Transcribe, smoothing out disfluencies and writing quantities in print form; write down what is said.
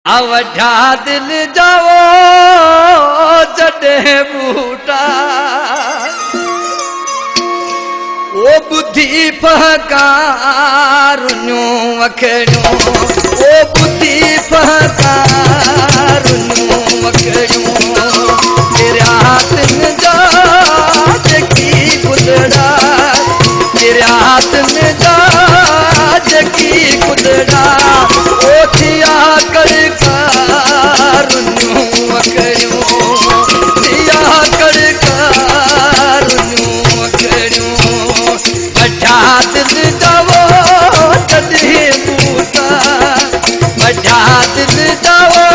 वॾा दिल जाओ जॾहिं बूटा ओ बुद्धि फहकारुनियूं अखियूं ओ बुद्धि फहकारुनियूं अखियूं किरियातनि जा जेकी गुदड़ा किरियातनि जा जेकी गुदड़ा ओ थिया कड़कारुनियूं अखियूं थिया कड़कारुनियूं अखियूं वॾा दिल जाओ जॾहिं बूटा वॾा दिल जाओ